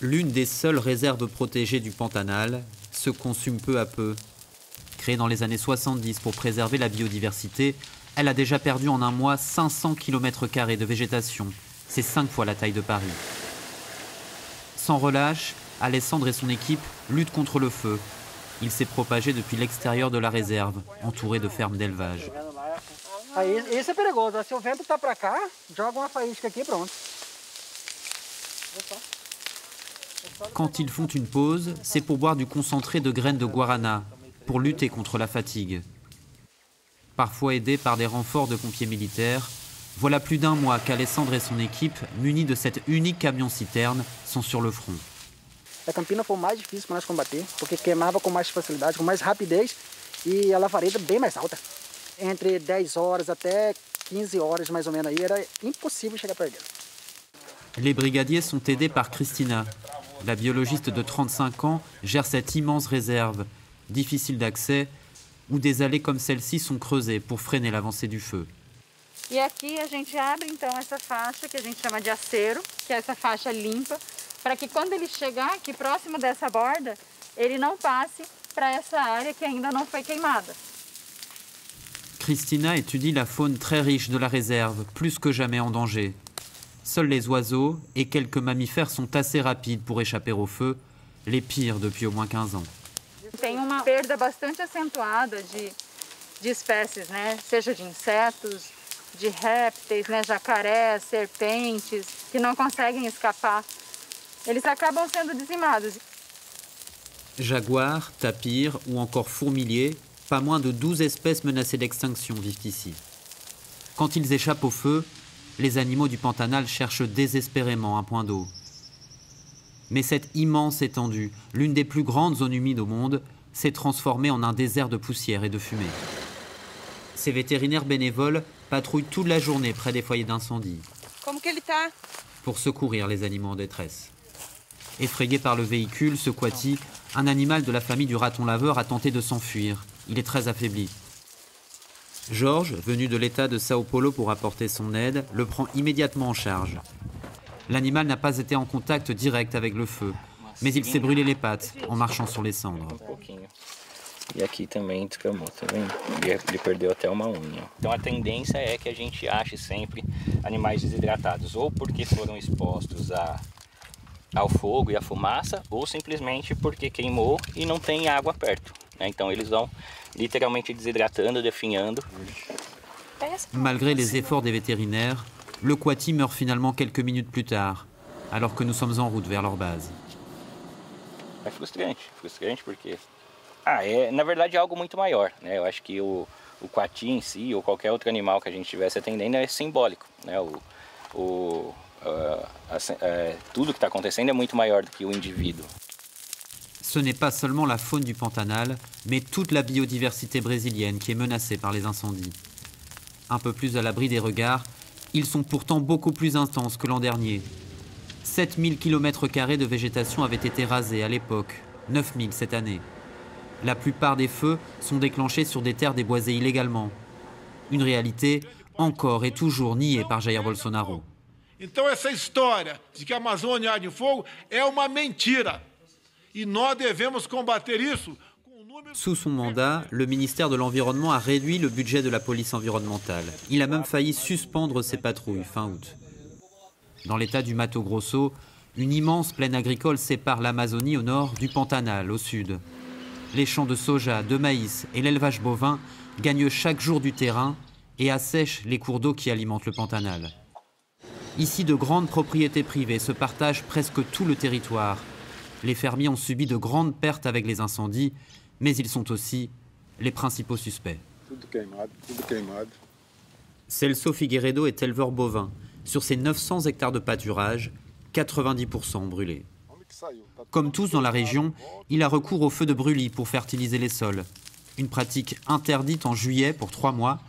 L'une des seules réserves protégées du Pantanal se consume peu à peu. Créée dans les années 70 pour préserver la biodiversité, elle a déjà perdu en un mois 500 km² de végétation. C'est 5 fois la taille de Paris. Sans relâche, Alessandre et son équipe luttent contre le feu. Il s'est propagé depuis l'extérieur de la réserve, entouré de fermes d'élevage. Esse é perigoso. Se o vento tá para cá, joga uma faísca aqui, pronto. Quand ils font une pause, c'est pour boire du concentré de graines de guarana, pour lutter contre la fatigue. Parfois aidés par des renforts de pompiers militaires, voilà plus d'un mois qu'Alessandre et son équipe, munis de cet unique camion-citerne, sont sur le front. A campina foi o mais difícil para nós combater, porque queimava com mais facilidade, com mais rapidez e a lavareda bem mais alta. Entre 10 horas até 15 horas mais ou menos aí, era impossível chegar perto dele. Les brigadiers sont aidés par Christina. La biologiste de 35 ans gère cette immense réserve, difficile d'accès, où des allées comme celle-ci sont creusées pour freiner l'avancée du feu. E aqui a gente abre então essa faixa que a gente chama de acero, que é essa faixa limpa, para que quando ele chegar aqui próximo dessa borda, ele não passe para essa área que ainda não foi queimada. Christina étudie la faune très riche de la réserve, plus que jamais en danger. Seuls les oiseaux et quelques mammifères sont assez rapides pour échapper au feu, les pires depuis au moins 15 ans. Tem uma perda bastante acentuada de espécies, né? Seja de insetos, de répteis, né? Jacarés, serpentes, que não conseguem escapar. Eles acabam sendo dizimados. Jaguars, tapirs ou encore fourmiliers, pas moins de 12 espèces menacées d'extinction vivent ici. Quand ils échappent au feu, les animaux du Pantanal cherchent désespérément un point d'eau. Mais cette immense étendue, l'une des plus grandes zones humides au monde, s'est transformée en un désert de poussière et de fumée. Ces vétérinaires bénévoles patrouillent toute la journée près des foyers d'incendie pour secourir les animaux en détresse. Effrayé par le véhicule, ce Coati, un animal de la famille du raton laveur, a tenté de s'enfuir. Il est très affaibli. Georges, venu de l'état de Sao Paulo pour apporter son aide, le prend immédiatement en charge. L'animal n'a pas été en contact direct avec le feu, mais il s'est brûlé les pattes en marchant sur les cendres. E aqui também descamou, tá vendo? Ele perdeu até uma unha. Então a tendência é que a gente ache sempre animais desidratados, ou porque foram expostos ao fogo e à fumaça, ou simplesmente porque queimou e não tem água perto. Então eles vão literalmente desidratando, definhando. Malgré les efforts des vétérinaires, le Coati meurt finalement quelques minutes plus tard, alors que nous sommes en route vers leur base. É frustrante porque... na verdade é algo muito maior, né? Eu acho que o Coati em si, ou qualquer outro animal que a gente estivesse atendendo, é simbólico, né? Tudo que está acontecendo é muito maior do que o indivíduo. Ce n'est pas seulement la faune du Pantanal, mais toute la biodiversité brésilienne qui est menacée par les incendies. Un peu plus à l'abri des regards, ils sont pourtant beaucoup plus intenses que l'an dernier. 7000 km² de végétation avaient été rasés à l'époque, 9000 cette année. La plupart des feux sont déclenchés sur des terres déboisées illégalement. Une réalité encore et toujours niée par Jair Bolsonaro. Então essa história de que a Amazônia arde em fogo é uma mentira. E nós devemos combater isso. Sous son mandat, le ministère de l'Environnement a réduit le budget de la police environnementale. Il a même failli suspendre ses patrouilles fin août. Dans l'état du Mato Grosso, une immense plaine agricole sépare l'Amazonie au nord du Pantanal au sud. Les champs de soja, de maïs et l'élevage bovin gagnent chaque jour du terrain et assèchent les cours d'eau qui alimentent le Pantanal. Ici, de grandes propriétés privées se partagent presque tout le territoire. Les fermiers ont subi de grandes pertes avec les incendies, mais ils sont aussi les principaux suspects. Celso Figueiredo est éleveur bovin. Sur ses 900 hectares de pâturage, 90% ont brûlé. Comme tous dans la région, il a recours au feu de brûlis pour fertiliser les sols. Une pratique interdite en juillet pour 3 mois,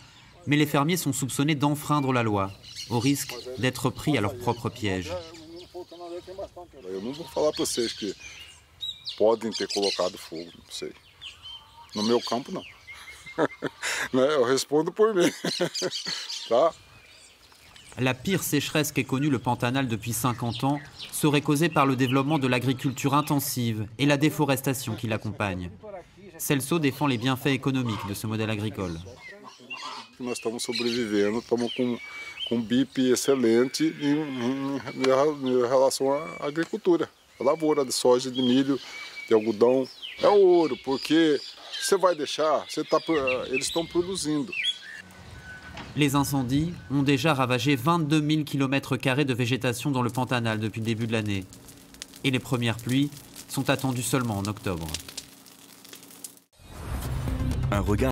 mais les fermiers sont soupçonnés d'enfreindre la loi, au risque d'être pris à leur propre piège. Eu não vou falar para vocês que podem ter colocado fogo, não sei. No meu campo, não. Eu respondo por mim, tá? La pire sécheresse qu'ait connue le Pantanal depuis 50 ans serait causée par le développement de l'agriculture intensive et la déforestation qui l'accompagne. Celso défend les bienfaits économiques de ce modèle agricole. Nós estamos sobrevivendo, estamos com BIP excelente em relação à agricultura. A lavoura de soja, de milho, de algodão. É ouro, porque você vai deixar, eles estão produzindo. Les incendies ont déjà ravagé 22 000 km² de végétation dans le Pantanal depuis le début de l'année. Et les premières pluies sont attendues seulement en octobre. Un regard